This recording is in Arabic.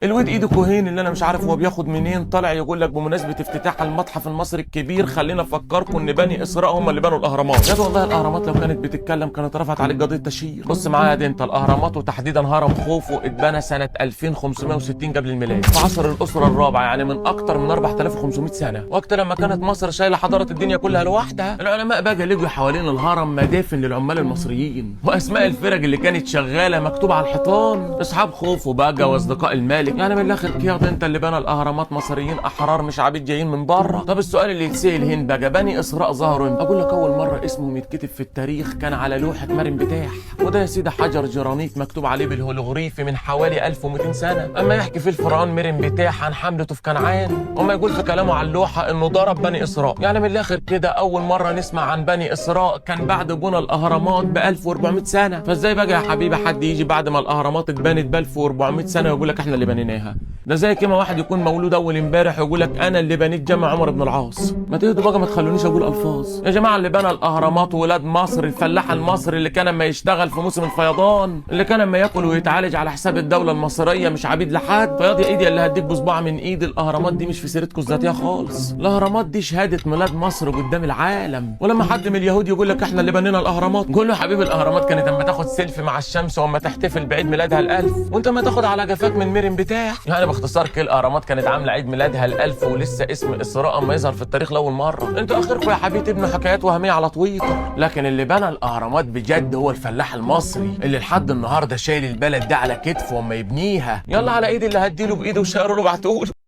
الواد ايده كوهين اللي انا مش عارف هو بياخد منين طالع يقول لك بمناسبه افتتاح المتحف المصري الكبير خلينا افكركم ان بني اسراء هم اللي بنوا الاهرامات. يا والله الاهرامات لو كانت بتتكلم كانت رفعت عليك قضيه تشهير. بص معايا دي انت، الاهرامات وتحديدا هرم خوفو اتبنى سنه 2560 قبل الميلاد في عصر الاسره الرابعه، يعني من اكتر من 4500 سنه، وقت لما كانت مصر شايله حضاره الدنيا كلها لوحدها. العلماء بقى لقوا حوالين الهرم مدافن للعمال المصريين، واسماء الفرق اللي كانت شغاله مكتوبه على الحيطان. اصحاب خوفو بقى واصدقاء الملك، يعني من الاخر كده انت اللي بنى الاهرامات مصريين احرار مش عبيد جايين من بره. طب السؤال اللي يتسال هنا بقى، بني اسراء ظهروا امتى؟ اقول لك اول مره اسمهم يتكتب في التاريخ كان على لوحه مرن بتاح، وده يا سيدي حجر جرانيت مكتوب عليه بالهيروغليفي من حوالي 1200 سنه. اما يحكي في الفرعون مرن بتاح عن حملته في كنعان، وما يقول في كلامه على اللوحه انه ضرب بني اسراء. يعني من الاخر كده اول مره نسمع عن بني اسراء كان بعد بنى الاهرامات ب 1400 سنه. فازاي بقى يا حبيبي حد يجي بعد ما الاهرامات اتبنت ب 1400 سنه ويقول لك احنا اللي بنيناها؟ ده زي كما واحد يكون مولود اول امبارح ويقول لك انا اللي بنيت جامع عمر بن العاص. ما تهدوا بقى، ما تخلونيش اقول الفاظ يا جماعه. اللي بنى الاهرامات ولاد مصر، الفلاح المصري اللي كان اما يشتغل في موسم الفيضان، اللي كان اما ياكل ويتعالج على حساب الدوله المصريه، مش عبيد لحد. فياض يا ايدي اللي هديك بصباع من ايد، الاهرامات دي مش في سيرتكم الذاتيه خالص. الاهرامات دي شهاده ميلاد مصر قدام العالم. ولما حد من اليهود يقول لك احنا اللي بنينا الاهرامات، قول له يا حبيبي الاهرامات كانت اما تاخد سيلفي مع الشمس واما تحتفل بعيد ميلادها ال1000، وانت ما تاخد على جفاك من مرن بتاع. يعني باختصار كده الاهرامات كانت عامله عيد ميلادها ال1000 ولسه اسم اسراء اما يظهر في التاريخ لاول مره. انتوا اخركم يا حبيبي تبنوا حكايات وهميه على تويتر، لكن اللي بنى الاهرامات بجد هو الفلاح المصري اللي لحد النهارده شايل البلد ده على كتفه وما يبنيها. يلا على ايدي اللي هديله بايده وشاور له بعتوله.